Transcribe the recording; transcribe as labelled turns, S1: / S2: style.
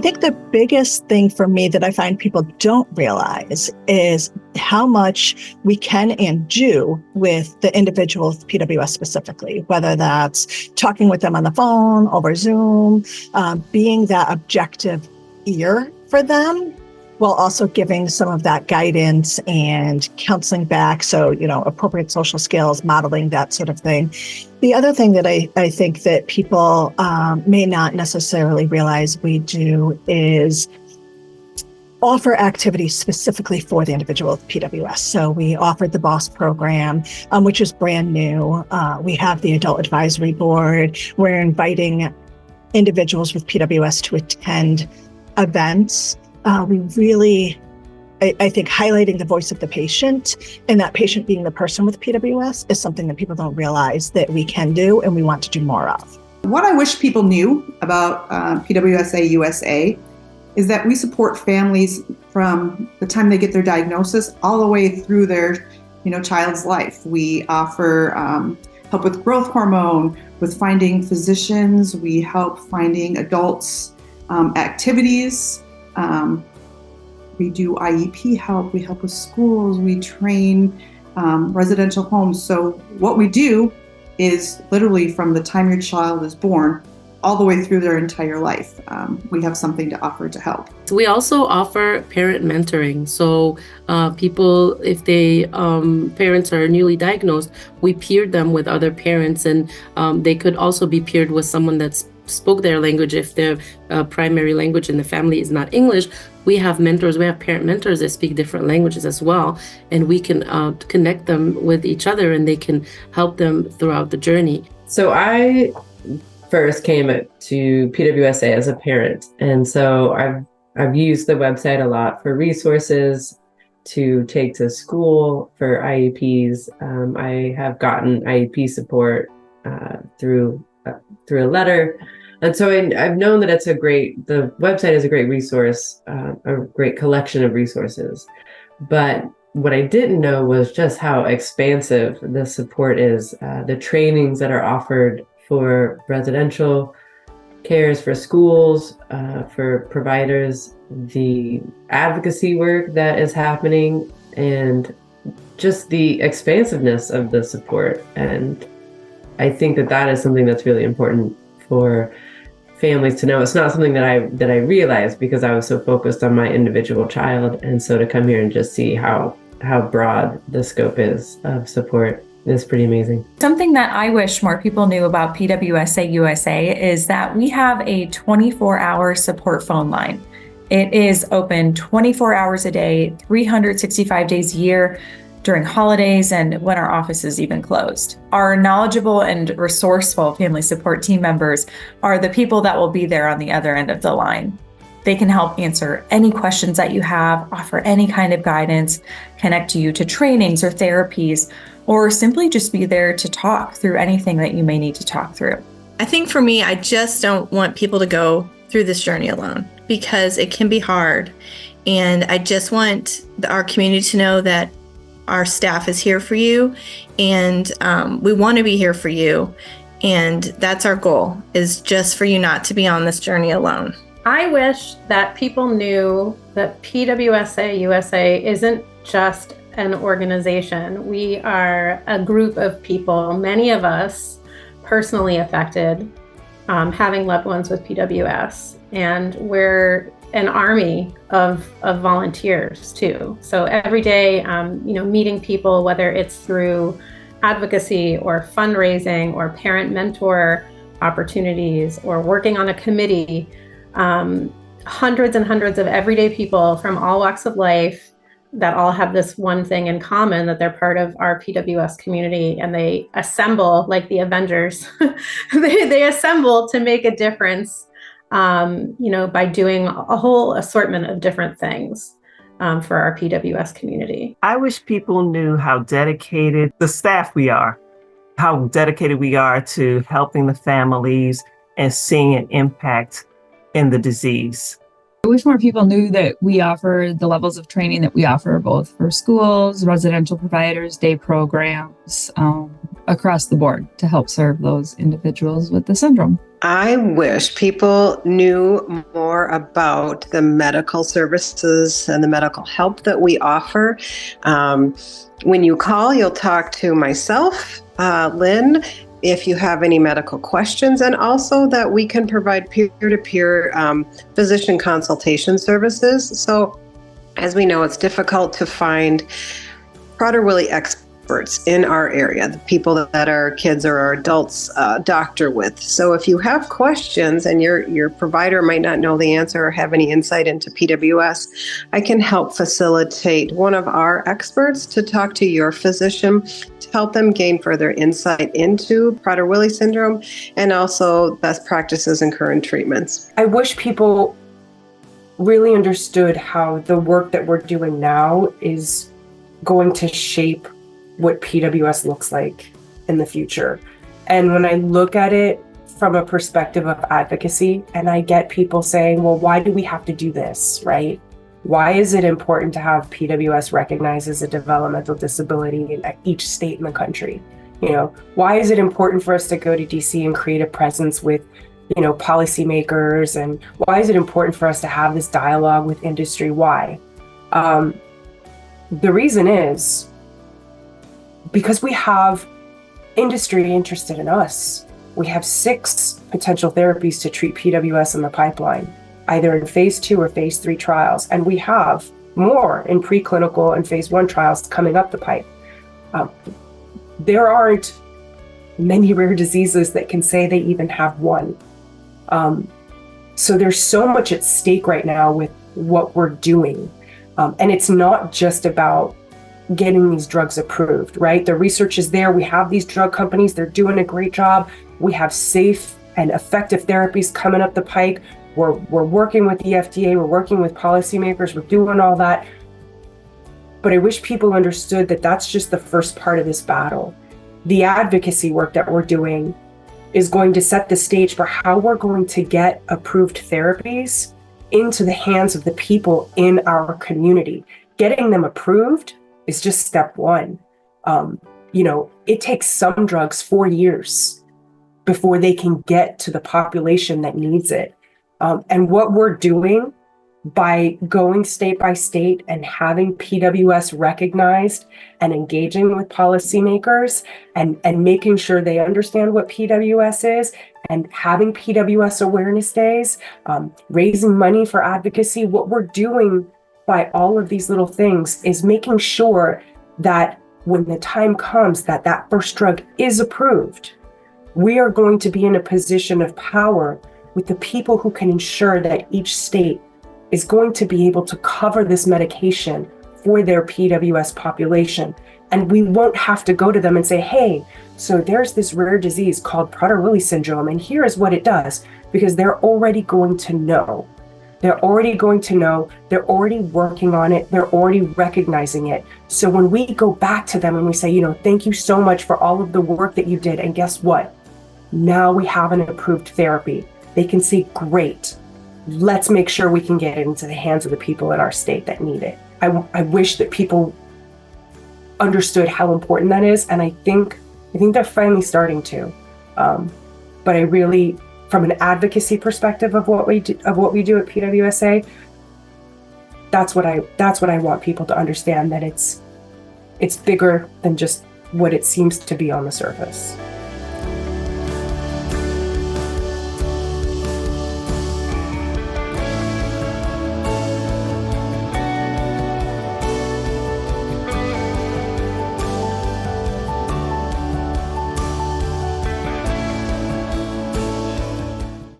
S1: think the biggest thing for me that I find people don't realize is how much we can and do with the individual with PWS specifically, whether that's talking with them on the phone, over Zoom, being that objective ear for them, while also giving some of that guidance and counseling back. So, appropriate social skills, modeling, that sort of thing. The other thing that I think that people may not necessarily realize we do is offer activities specifically for the individual with PWS. So we offered the BOSS program, which is brand new. We have the Adult Advisory Board. We're inviting individuals with PWS to attend events. We really, I think, highlighting the voice of the patient and that patient being the person with PWS is something that people don't realize that we can do and we want to do more of.
S2: What I wish people knew about PWSA USA is that we support families from the time they get their diagnosis all the way through their child's life. We offer help with growth hormone, with finding physicians. We help finding adults activities. We do IEP help, we help with schools, we train residential homes. So what we do is literally from the time your child is born all the way through their entire life. We have something to offer to help.
S3: We also offer parent mentoring. So people, if they parents are newly diagnosed, we peer them with other parents, and they could also be paired with someone that spoke their language. If their primary language in the family is not English, we have mentors, we have parent mentors that speak different languages as well, and we can connect them with each other and they can help them throughout the journey.
S4: So I first came to PWSA as a parent, and so I've used the website a lot for resources to take to school for IEPs. I have gotten IEP support through a letter. And so I've known that the website is a great resource, a great collection of resources. But what I didn't know was just how expansive the support is, the trainings that are offered for residential cares, for schools, for providers, the advocacy work that is happening, and just the expansiveness of the support. And I think that is something that's really important for families to know. It's not something that I realized because I was so focused on my individual child. And so to come here and just see how broad the scope is of support is pretty amazing.
S5: Something that I wish more people knew about PWSA USA is that we have a 24-hour support phone line. It is open 24 hours a day, 365 days a year, during holidays and when our office is even closed. Our knowledgeable and resourceful family support team members are the people that will be there on the other end of the line. They can help answer any questions that you have, offer any kind of guidance, connect you to trainings or therapies, or simply just be there to talk through anything that you may need to talk through.
S6: I think for me, I just don't want people to go through this journey alone because it can be hard. And I just want our community to know that our staff is here for you, and we want to be here for you. And that's our goal, is just for you not to be on this journey alone.
S7: I wish that people knew that PWSA USA isn't just an organization. We are a group of people, many of us personally affected, having loved ones with PWS. And we're an army of volunteers too. So every day, meeting people, whether it's through advocacy or fundraising or parent mentor opportunities or working on a committee, hundreds and hundreds of everyday people from all walks of life that all have this one thing in common, that they're part of our PWS community, and they assemble like the Avengers. they assemble to make a difference, by doing a whole assortment of different things for our PWS community.
S8: I wish people knew how dedicated the staff we are, how dedicated we are to helping the families and seeing an impact in the disease.
S9: I wish more people knew that we offer the levels of training that we offer, both for schools, residential providers, day programs, across the board to help serve those individuals with the syndrome.
S10: I wish people knew more about the medical services and the medical help that we offer. When you call, you'll talk to myself, Lynn, if you have any medical questions, and also that we can provide peer-to-peer physician consultation services. So as we know, it's difficult to find Prader-Willi experts in our area, the people that our kids or our adults doctor with. So if you have questions and your provider might not know the answer or have any insight into PWS, I can help facilitate one of our experts to talk to your physician to help them gain further insight into Prader-Willi syndrome and also best practices and current treatments.
S11: I wish people really understood how the work that we're doing now is going to shape what PWS looks like in the future. And when I look at it from a perspective of advocacy, and I get people saying, well, why do we have to do this, right? Why is it important to have PWS recognized as a developmental disability in each state in the country? You know, why is it important for us to go to DC and create a presence with, you know, policymakers? And why is it important for us to have this dialogue with industry? Why? The reason is because we have industry interested in us. We have 6 potential therapies to treat PWS in the pipeline, either in phase 2 or phase 3 trials. And we have more in preclinical and phase 1 trials coming up the pipe. There aren't many rare diseases that can say they even have one. So there's so much at stake right now with what we're doing. And it's not just about getting these drugs approved, right? The research is there. We have these drug companies. They're doing a great job. We have safe and effective therapies coming up the pike. We're working with the FDA. We're working with policymakers. We're doing all that. But I wish people understood that that's just the first part of this battle. The advocacy work that we're doing is going to set the stage for how we're going to get approved therapies into the hands of the people in our community. Getting them approved is just step one. You know, it takes some drugs 4 years before they can get to the population that needs it. And what we're doing by going state by state and having PWS recognized and engaging with policymakers and making sure they understand what PWS is and having PWS awareness days, raising money for advocacy, what we're doing by all of these little things is making sure that when the time comes that that first drug is approved, we are going to be in a position of power with the people who can ensure that each state is going to be able to cover this medication for their PWS population. And we won't have to go to them and say, hey, so there's this rare disease called Prader-Willi syndrome, and here is what it does, because they're already going to know. They're already going to know, they're already working on it, they're already recognizing it. So when we go back to them and we say, you know, thank you so much for all of the work that you did, and guess what? Now we have an approved therapy. They can say, great, let's make sure we can get it into the hands of the people in our state that need it. I wish that people understood how important that is, and I think they're finally starting to. But I really, from an advocacy perspective of what we do at PWSA, that's what I want people to understand, that it's bigger than just what it seems to be on the surface.